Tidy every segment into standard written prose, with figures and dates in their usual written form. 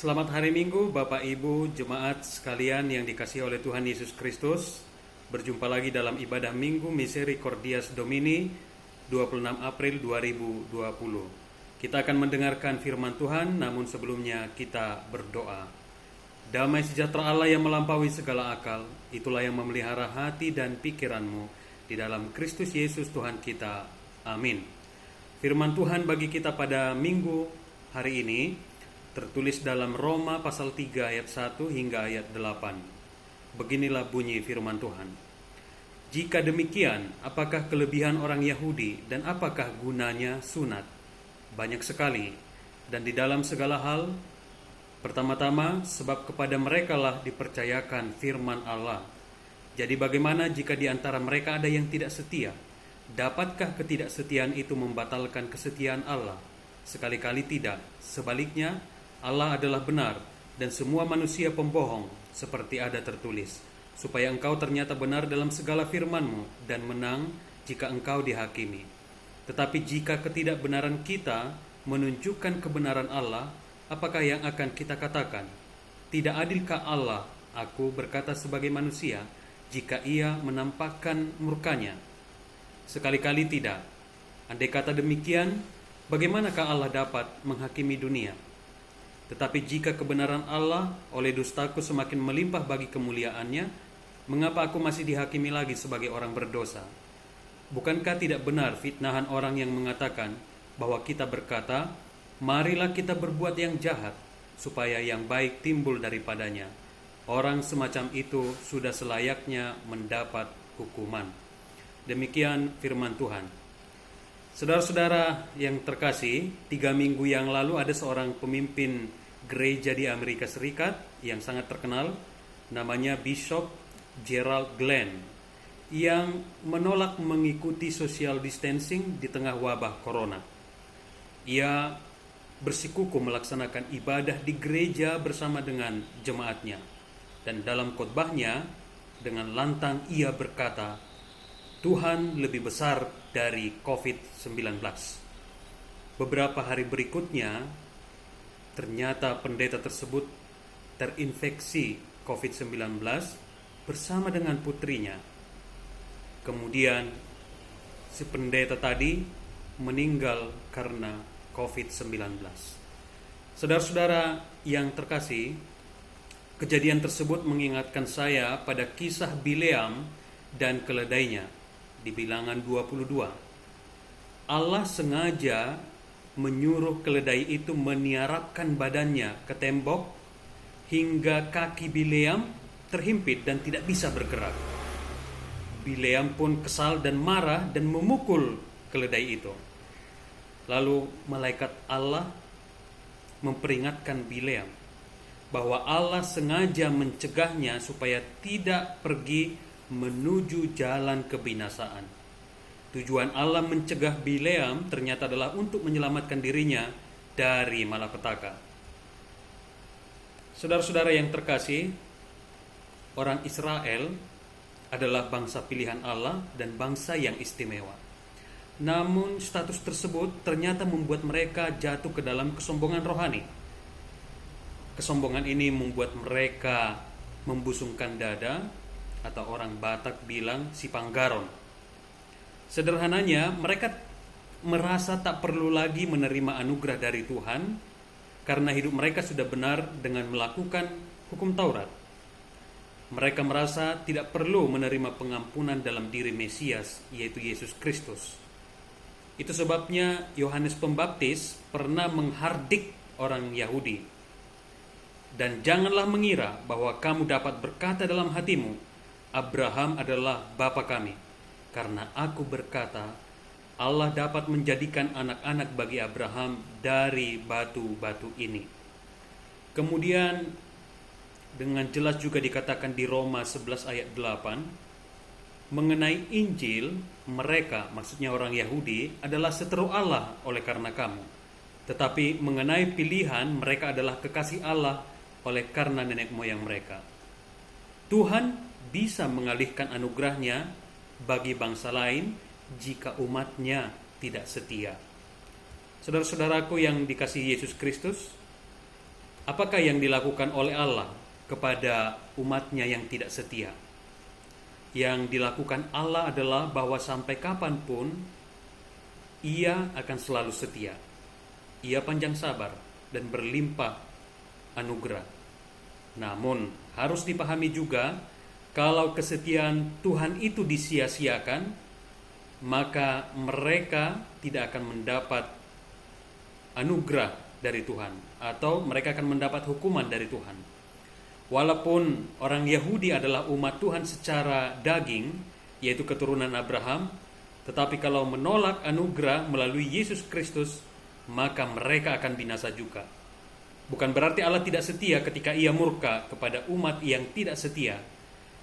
Selamat hari Minggu Bapak Ibu Jemaat sekalian yang dikasihi oleh Tuhan Yesus Kristus. Berjumpa lagi dalam ibadah Minggu Misericordias Domini 26 April 2020. Kita akan mendengarkan firman Tuhan, namun sebelumnya kita berdoa. Damai sejahtera Allah yang melampaui segala akal, itulah yang memelihara hati dan pikiranmu di dalam Kristus Yesus Tuhan kita. Amin. Firman Tuhan bagi kita pada Minggu hari ini tertulis dalam Roma pasal 3 ayat 1 hingga ayat 8. Beginilah bunyi firman Tuhan. Jika demikian, apakah kelebihan orang Yahudi dan apakah gunanya sunat? Banyak sekali, dan di dalam segala hal. Pertama-tama, sebab kepada merekalah dipercayakan firman Allah. Jadi bagaimana jika di antara mereka ada yang tidak setia? Dapatkah ketidaksetiaan itu membatalkan kesetiaan Allah? Sekali-kali tidak. Sebaliknya, Allah adalah benar dan semua manusia pembohong, seperti ada tertulis, supaya engkau ternyata benar dalam segala firman-Mu dan menang jika engkau dihakimi. Tetapi jika ketidakbenaran kita menunjukkan kebenaran Allah, apakah yang akan kita katakan? Tidak adilkah Allah, aku berkata sebagai manusia, jika Ia menampakkan murkanya? Sekali-kali tidak. Andai kata demikian, bagaimanakah Allah dapat menghakimi dunia? Tetapi jika kebenaran Allah oleh dustaku semakin melimpah bagi kemuliaannya, mengapa aku masih dihakimi lagi sebagai orang berdosa? Bukankah tidak benar fitnahan orang yang mengatakan bahwa kita berkata, marilah kita berbuat yang jahat, supaya yang baik timbul daripadanya? Orang semacam itu sudah selayaknya mendapat hukuman. Demikian firman Tuhan. Saudara-saudara yang terkasih, 3 minggu yang lalu ada seorang pemimpin gereja di Amerika Serikat yang sangat terkenal, namanya Bishop Gerald Glenn, yang menolak mengikuti social distancing di tengah wabah corona. Ia bersikukuh melaksanakan ibadah di gereja bersama dengan jemaatnya, dan dalam khotbahnya dengan lantang ia berkata, Tuhan lebih besar dari COVID-19. Beberapa hari berikutnya, ternyata pendeta tersebut terinfeksi COVID-19 bersama dengan putrinya. Kemudian, si pendeta tadi meninggal karena COVID-19. Saudara-saudara yang terkasih, kejadian tersebut mengingatkan saya pada kisah Bileam dan keledainya di Bilangan 22. Allah sengaja menyuruh keledai itu meniarapkan badannya ke tembok hingga kaki Bileam terhimpit dan tidak bisa bergerak. Bileam pun kesal dan marah dan memukul keledai itu. Lalu malaikat Allah memperingatkan Bileam bahwa Allah sengaja mencegahnya supaya tidak pergi menuju jalan kebinasaan. Tujuan Allah mencegah Bileam ternyata adalah untuk menyelamatkan dirinya dari malapetaka. Saudara-saudara yang terkasih, orang Israel adalah bangsa pilihan Allah dan bangsa yang istimewa. Namun status tersebut ternyata membuat mereka jatuh ke dalam kesombongan rohani. Kesombongan ini membuat mereka membusungkan dada, atau orang Batak bilang si panggaron. Sederhananya, mereka merasa tak perlu lagi menerima anugerah dari Tuhan karena hidup mereka sudah benar dengan melakukan hukum Taurat. Mereka merasa tidak perlu menerima pengampunan dalam diri Mesias, yaitu Yesus Kristus. Itu sebabnya Yohanes Pembaptis pernah menghardik orang Yahudi. Dan janganlah mengira bahwa kamu dapat berkata dalam hatimu, Abraham adalah bapa kami, karena aku berkata, Allah dapat menjadikan anak-anak bagi Abraham dari batu-batu ini. Kemudian dengan jelas juga dikatakan di Roma 11 ayat 8, mengenai Injil, mereka, maksudnya orang Yahudi, adalah seteru Allah oleh karena kamu. Tetapi mengenai pilihan, mereka adalah kekasih Allah oleh karena nenek moyang mereka. Tuhan bisa mengalihkan anugerahnya bagi bangsa lain jika umatnya tidak setia. Saudara-saudaraku yang dikasihi Yesus Kristus, Apakah yang dilakukan oleh Allah kepada umatnya yang tidak setia? Yang dilakukan Allah adalah bahwa sampai kapanpun Ia akan selalu setia. Ia panjang sabar dan berlimpah anugerah. Namun harus dipahami juga, kalau kesetiaan Tuhan itu disia-siakan, maka mereka tidak akan mendapat anugerah dari Tuhan, atau mereka akan mendapat hukuman dari Tuhan. Walaupun orang Yahudi adalah umat Tuhan secara daging, yaitu keturunan Abraham, tetapi kalau menolak anugerah melalui Yesus Kristus, maka mereka akan binasa juga. Bukan berarti Allah tidak setia ketika Ia murka kepada umat yang tidak setia,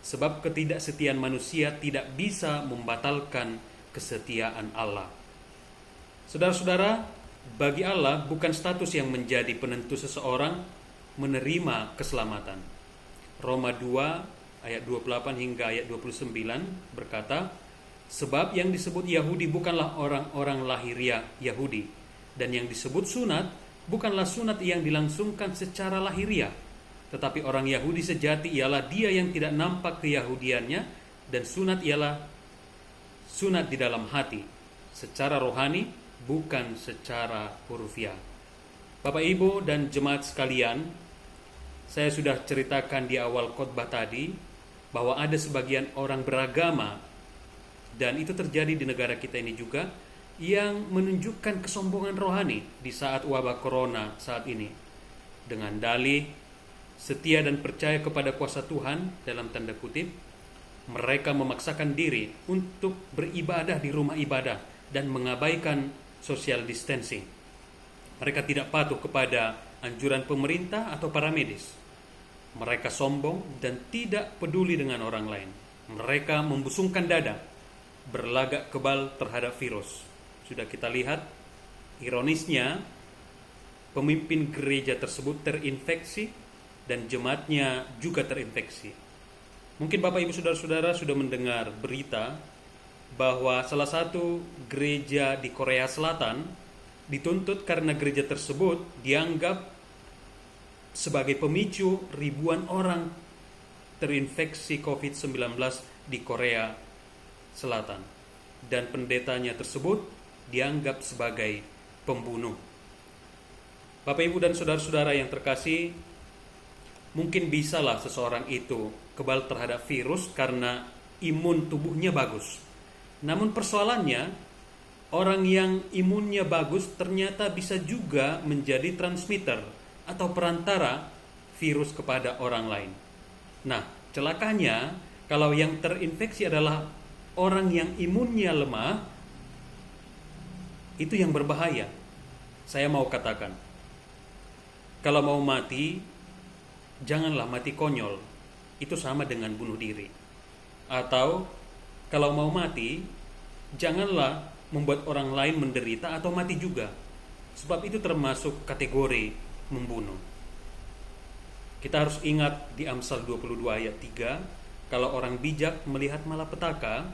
sebab ketidaksetiaan manusia tidak bisa membatalkan kesetiaan Allah. Saudara-saudara, bagi Allah bukan status yang menjadi penentu seseorang menerima keselamatan. Roma 2 ayat 28 hingga ayat 29 berkata, sebab yang disebut Yahudi bukanlah orang-orang lahiriah Yahudi, dan yang disebut sunat bukanlah sunat yang dilangsungkan secara lahiriah, tetapi orang Yahudi sejati ialah dia yang tidak nampak keyahudiannya, dan sunat ialah sunat di dalam hati, secara rohani, bukan secara hurufiah. Bapak, Ibu, dan jemaat sekalian, saya sudah ceritakan di awal khotbah tadi bahwa ada sebagian orang beragama, dan itu terjadi di negara kita ini juga, yang menunjukkan kesombongan rohani di saat wabah corona saat ini, dengan dalih setia dan percaya kepada kuasa Tuhan, dalam tanda kutip, mereka memaksakan diri untuk beribadah di rumah ibadah dan mengabaikan social distancing. Mereka tidak patuh kepada anjuran pemerintah atau para medis. Mereka sombong dan tidak peduli dengan orang lain. Mereka membusungkan dada, berlagak kebal terhadap virus. Sudah kita lihat, ironisnya, pemimpin gereja tersebut terinfeksi dan jemaatnya juga terinfeksi. Mungkin Bapak Ibu Saudara-saudara sudah mendengar berita bahwa salah satu gereja di Korea Selatan dituntut karena gereja tersebut dianggap sebagai pemicu ribuan orang terinfeksi COVID-19 di Korea Selatan, dan pendetanya tersebut dianggap sebagai pembunuh. Bapak, Ibu, dan saudara-saudara yang terkasih, mungkin bisalah seseorang itu kebal terhadap virus karena imun tubuhnya bagus. Namun persoalannya, orang yang imunnya bagus ternyata bisa juga menjadi transmitter atau perantara virus kepada orang lain. Nah, celakanya kalau yang terinfeksi adalah orang yang imunnya lemah, itu yang berbahaya. Saya mau katakan, kalau mau mati, janganlah mati konyol. Itu sama dengan bunuh diri. Atau kalau mau mati, janganlah membuat orang lain menderita atau mati juga, sebab itu termasuk kategori membunuh. Kita harus ingat di Amsal 22 ayat 3, kalau orang bijak melihat malapetaka,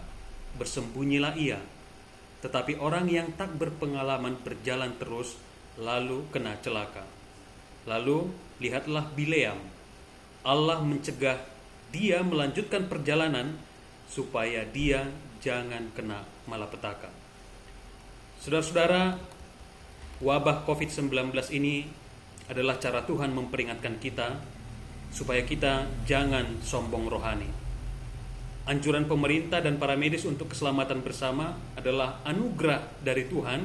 bersembunyilah ia. Tetapi orang yang tak berpengalaman berjalan terus, lalu kena celaka. Lalu lihatlah Bileam. Allah mencegah dia melanjutkan perjalanan supaya dia jangan kena malapetaka. Saudara-saudara, wabah COVID-19 ini adalah cara Tuhan memperingatkan kita supaya kita jangan sombong rohani. Anjuran pemerintah dan para medis untuk keselamatan bersama adalah anugerah dari Tuhan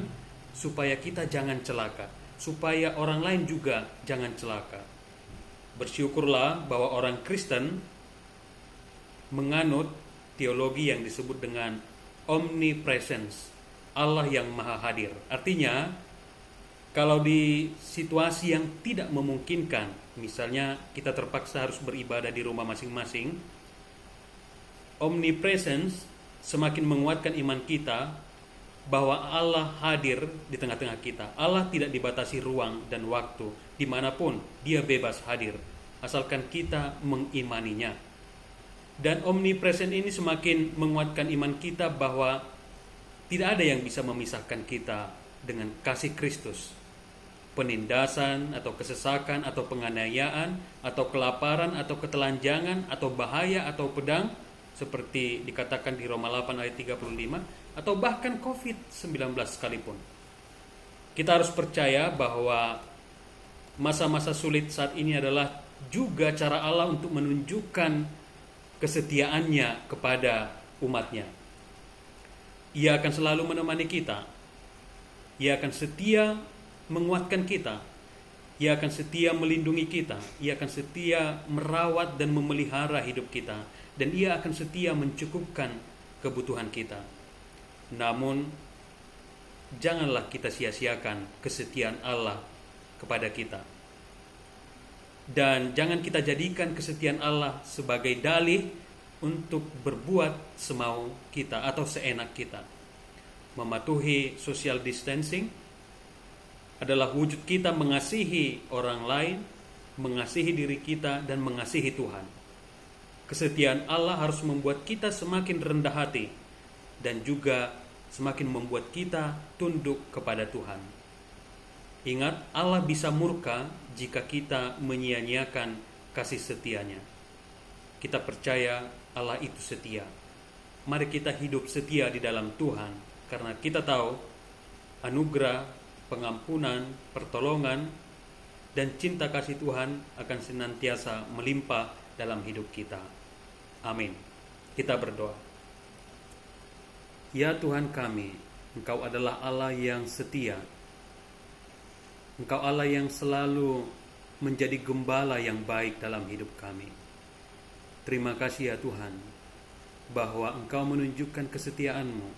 supaya kita jangan celaka, supaya orang lain juga jangan celaka. Bersyukurlah bahwa orang Kristen menganut teologi yang disebut dengan omnipresence, Allah yang maha hadir. Artinya, kalau di situasi yang tidak memungkinkan, misalnya kita terpaksa harus beribadah di rumah masing-masing, omnipresence semakin menguatkan iman kita bahwa Allah hadir di tengah-tengah kita. Allah tidak dibatasi ruang dan waktu, dimanapun Dia bebas hadir, asalkan kita mengimaninya. Dan omnipresent ini semakin menguatkan iman kita bahwa tidak ada yang bisa memisahkan kita dengan kasih Kristus. penindasan atau kesesakan atau penganiayaan atau kelaparan atau ketelanjangan atau bahaya atau pedang seperti dikatakan di Roma 8 ayat 35 atau bahkan COVID-19 sekalipun. Kita harus percaya bahwa masa-masa sulit saat ini adalah juga cara Allah untuk menunjukkan kesetiaannya kepada umatnya. Ia akan selalu menemani kita. Ia akan setia menguatkan kita. Ia akan setia melindungi kita. Ia akan setia merawat dan memelihara hidup kita. Dan Ia akan setia mencukupkan kebutuhan kita. Namun, janganlah kita sia-siakan kesetiaan Allah kepada kita. Dan jangan kita jadikan kesetiaan Allah sebagai dalih untuk berbuat semau kita atau seenak kita. Mematuhi social distancing adalah wujud kita mengasihi orang lain, mengasihi diri kita, dan mengasihi Tuhan. Kesetiaan Allah harus membuat kita semakin rendah hati dan juga semakin membuat kita tunduk kepada Tuhan. Ingat, Allah bisa murka jika kita menyia-nyiakan kasih setianya. Kita percaya Allah itu setia. Mari kita hidup setia di dalam Tuhan, karena kita tahu anugerah, pengampunan, pertolongan, dan cinta kasih Tuhan akan senantiasa melimpah dalam hidup kita. Amin. Kita berdoa. Ya Tuhan kami, Engkau adalah Allah yang setia. Engkau Allah yang selalu menjadi gembala yang baik dalam hidup kami. Terima kasih ya Tuhan, bahwa Engkau menunjukkan kesetiaan-Mu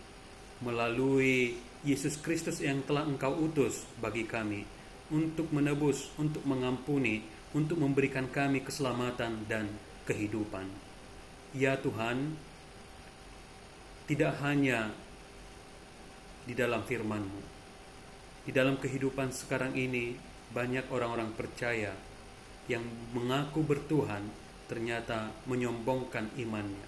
melalui Yesus Kristus yang telah Engkau utus bagi kami untuk menebus, untuk mengampuni, untuk memberikan kami keselamatan dan kehidupan. Ya Tuhan, tidak hanya di dalam firman-Mu, di dalam kehidupan sekarang ini banyak orang-orang percaya yang mengaku bertuhan ternyata menyombongkan imannya.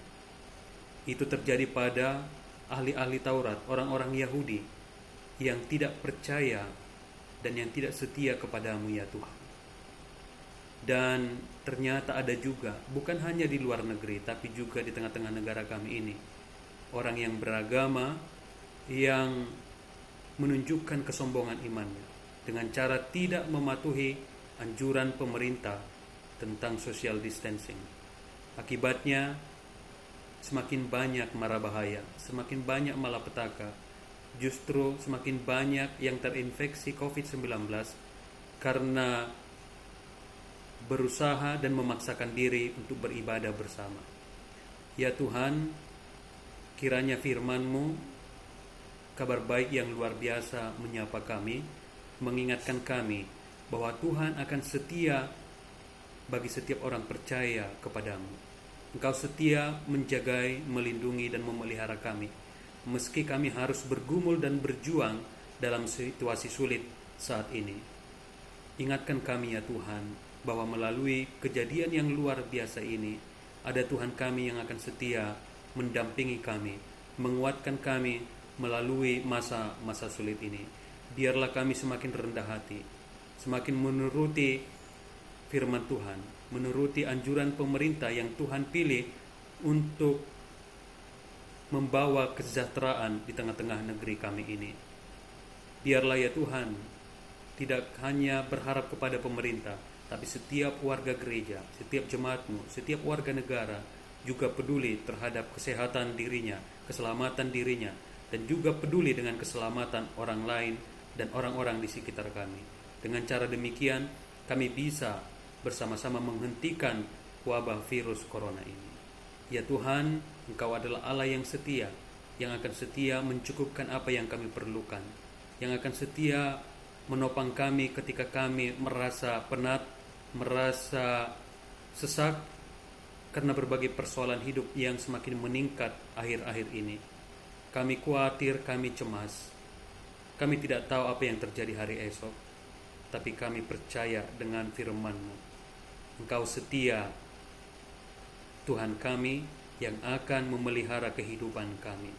Itu terjadi pada ahli-ahli Taurat, orang-orang Yahudi yang tidak percaya dan yang tidak setia kepadamu ya Tuhan. Dan ternyata ada juga, bukan hanya di luar negeri, tapi juga di tengah-tengah negara kami ini, orang yang beragama yang menunjukkan kesombongan imannya dengan cara tidak mematuhi anjuran pemerintah tentang social distancing. Akibatnya semakin banyak mara bahaya, semakin banyak malapetaka. Justru semakin banyak yang terinfeksi COVID-19 karena berusaha dan memaksakan diri untuk beribadah bersama. Ya Tuhan, kiranya firman-Mu, kabar baik yang luar biasa menyapa kami, mengingatkan kami bahwa Tuhan akan setia bagi setiap orang percaya kepadamu. Engkau setia menjagai, melindungi, dan memelihara kami, meski kami harus bergumul dan berjuang dalam situasi sulit saat ini. Ingatkan kami ya Tuhan, bahwa melalui kejadian yang luar biasa ini, ada Tuhan kami yang akan setia mendampingi kami, menguatkan kami melalui masa-masa sulit ini. Biarlah kami semakin rendah hati, semakin menuruti firman Tuhan, menuruti anjuran pemerintah yang Tuhan pilih untuk membawa kesejahteraan di tengah-tengah negeri kami ini. Biarlah ya Tuhan, tidak hanya berharap kepada pemerintah, tapi setiap warga gereja, setiap jemaat-Mu, setiap warga negara juga peduli terhadap kesehatan dirinya, keselamatan dirinya, dan juga peduli dengan keselamatan orang lain dan orang-orang di sekitar kami. Dengan cara demikian, kami bisa bersama-sama menghentikan wabah virus corona ini. Ya Tuhan, Engkau adalah Allah yang setia, yang akan setia mencukupkan apa yang kami perlukan, yang akan setia menopang kami ketika kami merasa penat, merasa sesak karena berbagai persoalan hidup yang semakin meningkat akhir-akhir ini. Kami khawatir, kami cemas. Kami tidak tahu apa yang terjadi hari esok, tapi kami percaya dengan firman-Mu. Engkau setia, Tuhan kami yang akan memelihara kehidupan kami.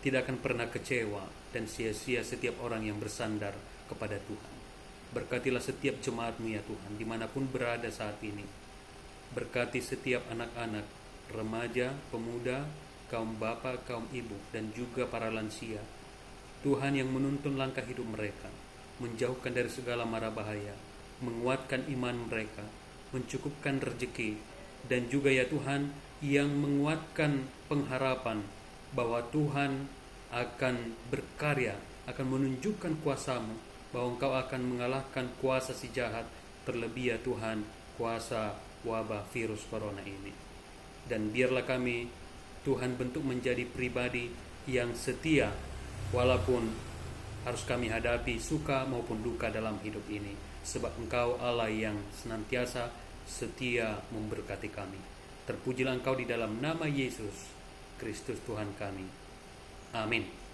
Tidak akan pernah kecewa dan sia-sia setiap orang yang bersandar kepada Tuhan. Berkatilah setiap jemaat-Mu ya Tuhan, dimanapun berada saat ini. Berkati setiap anak-anak, remaja, pemuda, kaum bapak, kaum ibu, dan juga para lansia. Tuhan yang menuntun langkah hidup mereka, menjauhkan dari segala mara bahaya, menguatkan iman mereka, mencukupkan rezeki, dan juga ya Tuhan, yang menguatkan pengharapan bahwa Tuhan akan berkarya, akan menunjukkan kuasa-Mu, bahwa Engkau akan mengalahkan kuasa si jahat, terlebih ya Tuhan, kuasa wabah virus corona ini. Dan biarlah kami, Tuhan, bentuk menjadi pribadi yang setia, walaupun harus kami hadapi suka maupun duka dalam hidup ini, sebab Engkau Allah yang senantiasa setia memberkati kami. Terpujilah Engkau di dalam nama Yesus Kristus Tuhan kami. Amin.